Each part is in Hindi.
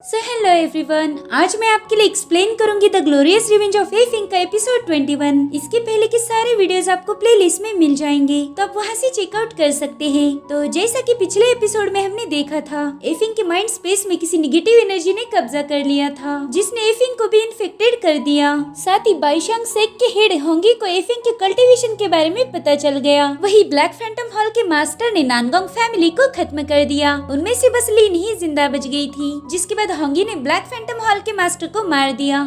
सो हेलो एवरीवन, आज मैं आपके लिए एक्सप्लेन करूंगी the glorious revenge of effing का एपिसोड 21। इसके पहले के सारे वीडियोस आपको प्लेलिस्ट में मिल जाएंगे, तो आप वहां से चेकआउट कर सकते हैं। तो जैसा कि पिछले एपिसोड में हमने देखा था, एफिंग के माइंड स्पेस में किसी नेगेटिव एनर्जी ने कब्जा कर लिया था, जिसने एफिंग को भी इन्फेक्टेड कर दिया। साथ ही बाईशांग सेक के हेड होंगी को एफिंग के कल्टीवेशन के बारे में पता चल गया। वही ब्लैक फैंटम हॉल के मास्टर ने नानगोंग फैमिली को खत्म कर दिया। उनमें से बस लीन ही जिंदा बच गई थी, जिसके बाद होंगी ने ब्लैक फैंटम हॉल के मास्टर को मार दिया।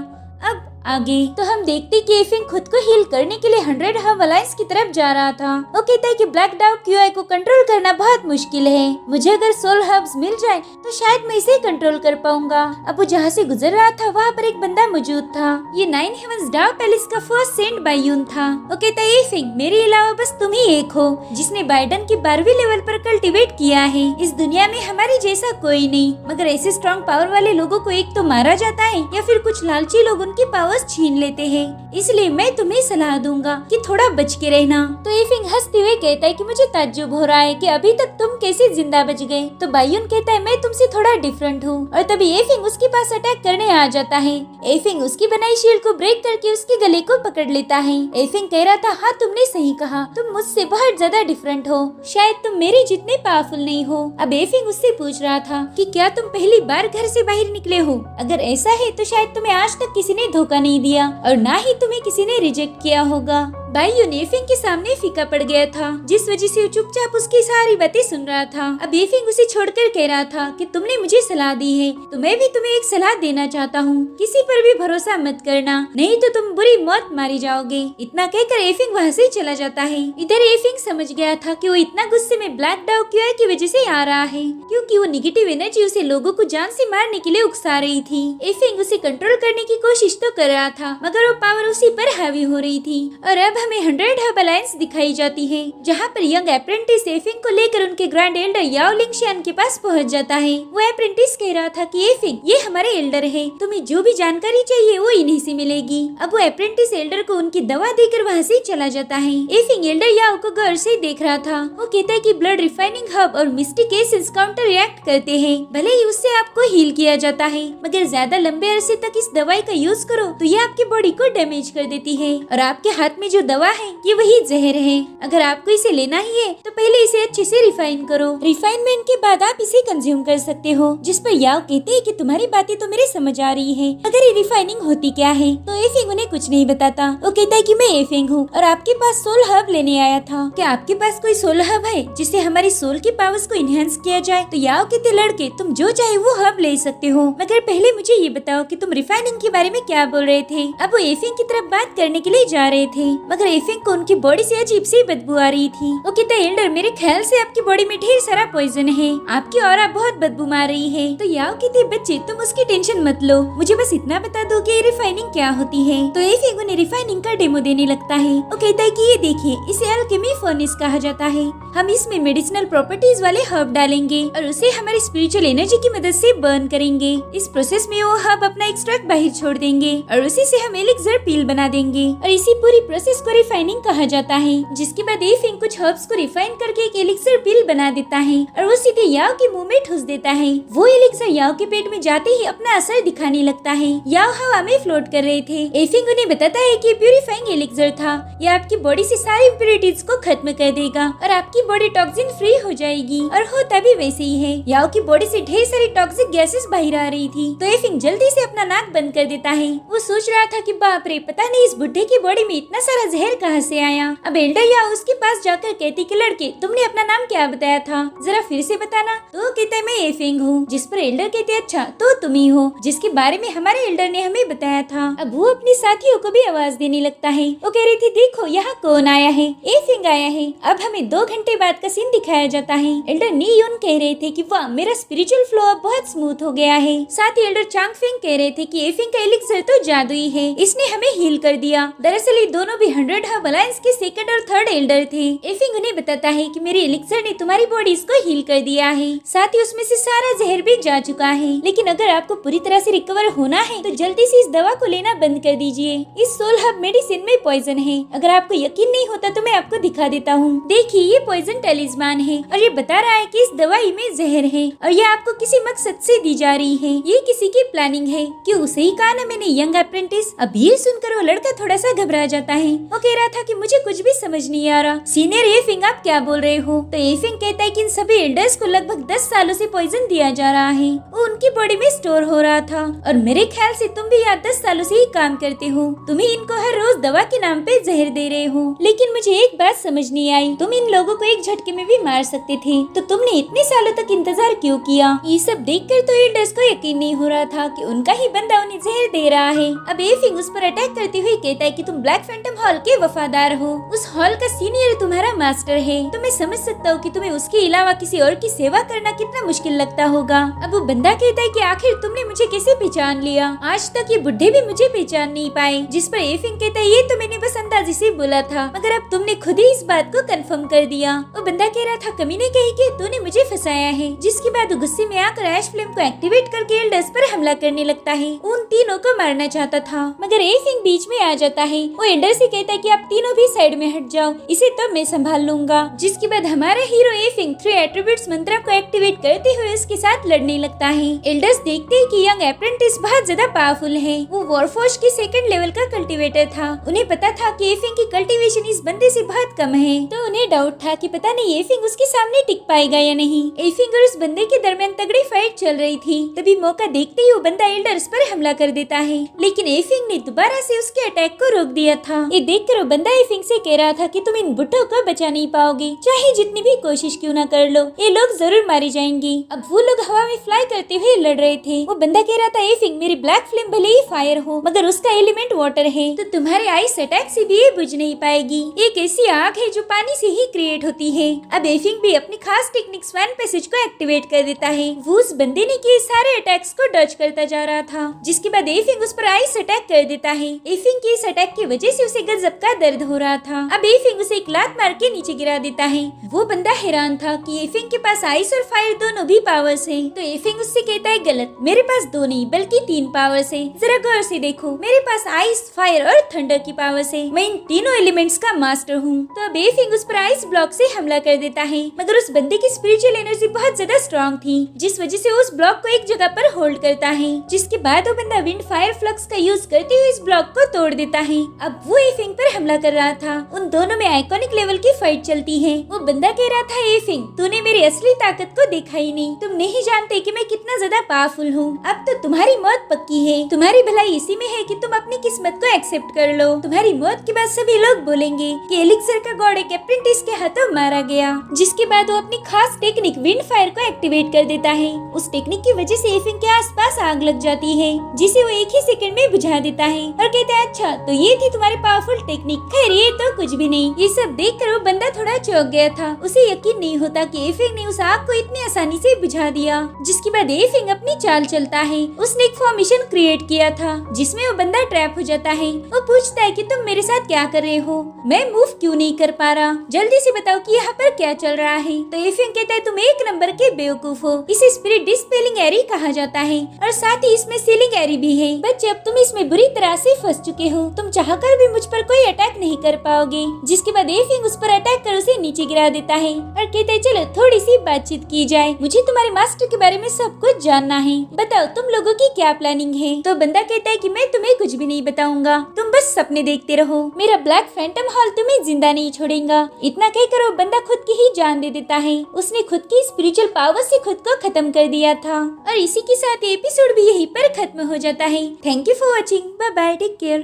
अब आगे तो हम देखते कि एफिंग खुद को हील करने के लिए 100 हब अलायंस की तरफ जा रहा था। वो कहता है कि ब्लैक डाउ क्यूआई को कंट्रोल करना बहुत मुश्किल है। मुझे अगर सोल हब्स मिल जाए तो शायद मैं इसे कंट्रोल कर पाऊंगा। अब वो जहाँ से गुजर रहा था वहाँ पर एक बंदा मौजूद था। ये 9 हेवंस डाउ पैलेस का फर्स्ट सेंट बायून था। वो कहता है एफिंग, मेरे अलावा बस तुम ही एक हो जिसने बाइडन की 12वीं लेवल पर कल्टीवेट किया है। इस दुनिया में हमारे जैसा कोई नहीं, मगर ऐसे स्ट्रॉन्ग पावर वाले लोगों को एक तो मारा जाता है या फिर कुछ लालची लोग उनकी पावर्स छीन लेते हैं। इसलिए मैं तुम्हें सलाह दूंगा कि थोड़ा बच के रहना। तो एफिंग हंसते हुए कहता है कि मुझे ताज्जुब हो रहा है कि अभी तक तुम कैसे जिंदा बच गए। तो बायून कहता है मैं तुमसे थोड़ा डिफरेंट हूँ। और तभी एफिंग उसके पास अटैक करने आ जाता है। एफिंग उसकी बनाई शील्ड को ब्रेक करके उसके गले को पकड़ लेता है। एफिंग कह रहा था, हाँ तुमने सही कहा, तुम मुझसे बहुत ज्यादा डिफरेंट हो, शायद तुम मेरे जितने पावरफुल नहीं हो। अब एफिंग उससे पूछ रहा था कि क्या तुम पहली बार घर से बाहर निकले हो? अगर ऐसा है तो शायद तुम्हें आज तक किसी ने धोखा नहीं दिया और ना ही तुम्हें किसी ने रिजेक्ट किया होगा। बायून एफिंग के सामने फीका पड़ गया था, जिस वजह से वो चुपचाप उसकी सारी बातें सुन रहा था। अब एफिंग उसे छोड़कर कह रहा था कि तुमने मुझे सलाह दी है तो मैं भी तुम्हें एक सलाह देना चाहता हूँ, किसी पर भी भरोसा मत करना, नहीं तो तुम बुरी मौत मारी जाओगे। इतना कहकर एफिंग वहाँ से चला जाता है। इधर एफिंग समझ गया था कि वो इतना गुस्से में ब्लैक डाउ क्यूआई की वजह से आ रहा है, क्योंकि वो नेगेटिव एनर्जी उसे लोगों को जान से मारने के लिए उकसा रही थी। एफिंग उसे कंट्रोल करने की कोशिश तो कर रहा था, मगर वो पावर उसी पर हावी हो रही थी। और अब हमें 100 हब अलायंस दिखाई जाती है, जहाँ पर यंग अप्रेंटिस एफिंग को लेकर उनके ग्रैंड एल्डर याओ लिंगशियान के पास पहुँच जाता है। वो अप्रेंटिस कह रहा था कि एफिंग, ये हमारे एल्डर है, तुम्हें जो भी जानकारी चाहिए वो इन्हीं से मिलेगी। अब वो अप्रेंटिस एल्डर को उनकी दवा देकर वहाँ से चला जाता है। एफिंग एल्डर याओ को गौर से देख रहा था। वो कहता है कि ब्लड रिफाइनिंग हब और मिस्टिक एसेंस काउंटर रिएक्ट करते हैं, भले ही उससे आपको हील किया जाता है, मगर ज्यादा लंबे अरसे तक इस दवाई का यूज करो तो ये आपकी बॉडी को डैमेज कर देती है। और आपके हाथ में जो दवा है ये वही जहर है। अगर आपको इसे लेना ही है तो पहले इसे अच्छे से रिफाइन करो, रिफाइनमेंट के बाद आप इसे कंज्यूम कर सकते हो। जिस पर याओ कहते हैं कि तुम्हारी बातें तो मेरे समझ आ रही है, अगर ये रिफाइनिंग होती क्या है? तो एफिंग उन्हें कुछ नहीं बताता। वो कहता है कि मैं एफिंग हूँ और आपके पास सोल हब लेने आया था। क्या आपके पास कोई सोल हब है जिससे हमारी सोल की पावर्स को इनहेंस किया जाए? तो याओ कहते, लड़के तुम जो चाहे वो हब ले सकते हो, मगर पहले मुझे ये बताओ कि तुम रिफाइनिंग के बारे में क्या बोल रहे थे। अब वो एफिंग की तरफ बात करने के लिए जा रहे थे, मगर एफिंग को उनकी बॉडी से अजीब सी बदबू आ रही थी। वो कहता है, एल्डर मेरे ख्याल से आपकी बॉडी में ढेर सारा पॉइजन है, आपकी ऑरा बहुत बदबू मार रही है। तो याओ कहते, बच्चे तुम उसकी टेंशन मत लो, मुझे बस इतना बता दो कि रिफाइनिंग क्या होती है। तो एफिंग उन्हें रिफाइनिंग का डेमो देने लगता है। वो कहता है कि ये देखिए, इसे अल्केमी फर्नेस कहा जाता है। हम इसमें मेडिसिनल प्रॉपर्टीज वाले हर्ब डालेंगे और उसे हमारी स्पिरिचुअल एनर्जी की मदद से बर्न करेंगे। इस प्रोसेस में वो हर्ब अपना एक्सट्रैक्ट बाहर छोड़ देंगे और उसी से हम एलिक्सर पील बना देंगे और इसी पूरी प्रोसेस को रिफाइनिंग कहा जाता है। जिसके बाद एफिंग कुछ हर्ब्स को रिफाइन करके एक एलिक्सर पील बना देता है और वो सीधे याओ के मुंह में ठूस देता है। वो एलिक्सर याओ के पेट में जाते ही अपना असर दिखाने लगता है। याओ हवा में फ्लोट कर रहे थे। एफिंग उन्हें बताता है कि प्यूरिफाइंग एलिक्सर था, यह आपकी बॉडी से सारी इम्प्योरिटीज को खत्म कर देगा और आपकी बॉडी टॉक्सिन फ्री हो जाएगी। और होता भी वैसे ही है। याओ की बॉडी से ढेर सारी टॉक्सिक गैसेस बाहर आ रही थी। तो एफिंग जल्दी से अपना नाक बंद कर देता है। वो सोच रहा था कि बाप रे, पता नहीं इस बुड्ढे की बॉडी में इतना सारा जहर कहाँ से आया। अब एल्डर याओ उसके पास जाकर कहती कि लड़के तुमने अपना नाम क्या बताया था, जरा फिर से बताना। तो कहता है, मैं एफिंग हूँ। जिस पर एल्डर कहते, अच्छा तो तुम ही हो जिसके बारे में हमारे एल्डर ने हमें बताया था। अब वो अपने साथियों को भी आवाज देने लगता है। वो कह रही थी, देखो यहाँ कौन आया है, एफिंग आया है। अब हमें 2 घंटे बाद का सीन दिखाया जाता है। एल्डर नी यून कह रहे थे कि वाह, मेरा स्पिरिचुअल फ्लो अब बहुत स्मूथ हो गया है। साथ ही एल्डर चांगफेंग कह रहे थे कि एफिंग का एलिक्सर तो जादुई है, इसने हमें हील कर दिया। दरअसल ये दोनों भी 100 हब अलायंस के सेकंड और थर्ड एल्डर थे। एफिंग उन्हें बताता है कि मेरे एलिक्सर ने तुम्हारी बॉडीज को हील कर दिया है, साथ ही उसमें से सारा जहर भी जा चुका है। लेकिन अगर आपको पूरी तरह से रिकवर होना है तो जल्दी से इस दवा को लेना बंद कर दीजिए। इस सोल हब मेडिसिन में पॉइजन है। अगर आपको यकीन नहीं होता तो मैं आपको दिखा देता हूँ। देखिए, ये पॉइजन टैलिस्मान है और ये बता रहा है कि इस दवाई में जहर है और ये आपको किसी मकसद से दी जा रही है। ये किसी की प्लानिंग है। क्यों? सही कहा ना मैंने, यंग अप्रेंटिस। अब ये सुनकर वो लड़का थोड़ा सा घबरा जाता है। वो कह रहा था कि मुझे कुछ भी समझ नहीं आ रहा। सीनियर एफिंग, आप क्या बोल रहे हो? तो एफिंग कहता है कि इन सभी एल्डर्स को लगभग 10 सालों से पॉइजन दिया जा रहा है। वो उनकी बॉडी में स्टोर हो रहा था और मेरे ख्याल से तुम भी यहाँ 10 सालों से ही काम करते हो। तुम ही इनको हर रोज दवा के नाम पे जहर दे रहे हो। लेकिन मुझे एक बात समझ नहीं आई, तुम इन लोगों को एक झटके में भी मार सकते थे, तो तुमने इतने सालों तक इंतजार क्यों किया? ये सब देखकर तो एल्डर्स को यकीन नहीं हो रहा था कि उनका ही बंदा उन्हें जहर दे रहा है। अब एफिंग उस पर अटैक करते हुए कहता है कि तुम ब्लैक फैंटम हॉल के वफादार हो। उस हॉल का सीनियर तुम्हारा मास्टर है, तो मैं समझ सकता हूँ कि तुम्हें उसके अलावा किसी और की सेवा करना कितना मुश्किल लगता होगा। अब वो बंदा कहता है कि आखिर तुमने मुझे कैसे पहचान लिया? आज तक ये बुढ़े भी मुझे पहचान नहीं पाए। जिस पर एफिंग कहता है ये तो मैंने बस अंदाजे से बोला था, मगर अब तुमने खुद ही इस बात को कंफर्म कर दिया। वो बंदा कह रहा था कमीने कही कि तूने मुझे फंसाया है। जिसके बाद गुस्से में आकर ऐश फ्लेम को एक्टिवेट करके एल्डर्स पर हमला करने लगता है। उन तीनों को मारना चाहता था, मगर एफिंग बीच में आ जाता है। वो एल्डर से कहता है कि आप तीनों भी साइड में हट जाओ, इसे तो मैं संभाल लूंगा। जिसके बाद हमारा हीरो एफिंग 3 एट्रीब्यूट्स मंत्र को एक्टिवेट करते हुए उसके साथ लड़ने लगता है। एल्डर्स देखते हैं कि यंग अप्रेंटिस बहुत ज्यादा पावरफुल है। वो वॉरफोर्स की सेकंड लेवल का कल्टीवेटर था। उन्हें पता था कि एफिंग की कल्टीवेशन इस बंदे से बहुत कम है, तो उन्हें डाउट था कि पता नहीं एफिंग उसके सामने टिक पाएगा या नहीं। एफिंग और उस बंदे के दरमियान तगड़ी फाइट चल रही थी। तभी मौका देखते ही वो बंदा एल्डर्स पर हमला कर देता है, लेकिन एफिंग ने दोबारा से उसके अटैक को रोक दिया था। ये देखकर वो बंदा एफिंग से कह रहा था कि तुम इन बुढ़ों को बचा नहीं पाओगे, चाहे जितनी भी कोशिश क्यों ना कर लो, ये लोग जरूर मारे जाएंगे। अब वो लोग हवा में फ्लाई करते हुए लड़ रहे थे। वो बंदा कह रहा था एफिंग मेरी ब्लैक फ्लेम भले ही फायर हो, मगर उसका एलिमेंट वाटर है, तो तुम्हारे आइस अटैक से भी ये बुझ नहीं पाएगी। एक ऐसी आग है जो पानी से ही क्रिएट होती है। अब एफिंग भी अपनी खास टेक्निक स्वैन पैसेज को एक्टिवेट कर देता है। वो उस बंदे ने किए सारे अटैक्स को डॉज करता जा रहा था, जिसके बाद एफिंग उस पर आइस अटैक कर देता है। एफिंग के इस अटैक की वजह से उसे गजब का दर्द हो रहा था। अब एफिंग उसे एक लात मार के नीचे गिरा देता है। वो बंदा हैरान था कि एफिंग के पास आइस और फायर दोनों भी पावर्स हैं। तो एफिंग उससे कहता है गलत, मेरे पास 2 नहीं बल्कि 3 पावर्स है। जरा गौर से देखो, मेरे पास आइस, फायर और थंडर की पावर्स है। मैं इन तीनों एलिमेंट्स का मास्टर हूँ। तो अब एफिंग उस पर आइस ब्लॉक से हमला कर देता है, मगर उस बंदे की स्पिरिचुअल एनर्जी बहुत ज्यादा स्ट्रॉन्ग थी, जिस वजह से उस ब्लॉक को एक जगह पर होल्ड करता है। जिसके बाद वो बंदा विंड फायर फ्लक्स का यूज करते हुए इस ब्लॉक को तोड़ देता है। अब वो एफिंग पर हमला कर रहा था। उन दोनों में आइकॉनिक लेवल की फाइट चलती है। वो बंदा कह रहा था एफिंग तूने मेरी असली ताकत को देखा ही नहीं, तुम नहीं जानते कि मैं कितना ज्यादा पावरफुल हूँ। अब तो तुम्हारी मौत पक्की है। तुम्हारी भलाई इसी में है कि तुम अपनी किस्मत को एक्सेप्ट कर लो। तुम्हारी मौत के बाद सभी लोग बोलेंगे कि एलिक्सर का गॉड एक अप्रेंटिस के हाथों मारा गया। जिसके बाद वो अपनी खास टेक्निक विंड फायर को एक्टिवेट कर देता है। उस टेक्निक की वजह से एफिंग के आसपास आग लग जाती है, जिसे वो एक ही सेकंड में बुझा देता है और कहता है अच्छा तो ये थी तुम्हारी पावरफुल टेक्निक। खैर ये तो कुछ भी नहीं। ये सब देखकर वो बंदा थोड़ा चौंक गया था। उसे यकीन नहीं होता कि एफिंग ने उस आग को इतनी आसानी से बुझा दिया। जिसके बाद एफिंग अपनी चाल चलता है। उसने एक फॉर्मेशन क्रिएट किया था जिसमें वो बंदा ट्रैप हो जाता है। वो पूछता है कि तुम मेरे साथ क्या कर रहे हो, मैं मूव क्यों नहीं कर पा रहा, जल्दी से बताओ कि यहाँ पर क्या चल रहा है। तो एफिंग कहता है तुम एक नंबर के बेवकूफ हो। इसे स्पिरिट डिस्पेलिंग एरी कहा जाता है और साथ ही इसमें सीलिंग एरी भी है। बच्चे अब तुम इसमें बुरी तरह से फंस चुके हो। तुम चाहकर भी मुझ पर कोई अटैक नहीं कर पाओगे। जिसके बाद एफिंग उस पर अटैक कर उसे नीचे गिरा देता है और कहता है चलो थोड़ी सी बातचीत की जाए, मुझे तुम्हारे मास्टर के बारे में सब कुछ जानना है। बताओ तुम लोगों की क्या प्लानिंग है। तो बंदा कहता है कि मैं तुम्हें कुछ भी नहीं बताऊंगा, तुम बस सपने देखते रहो, मेरा ब्लैक फैंटम हॉल तुम्हें जिंदा नहीं छोड़ेगा। इतना कहकर वो बंदा खुद की ही जान दे देता है। उसने खुद की स्पिरिचुअल पावर से खुद को खत्म कर दिया था। और इसी के साथ एपिसोड भी यहीं पर खत्म हो जाता है। Thank you for watching, bye bye, take care.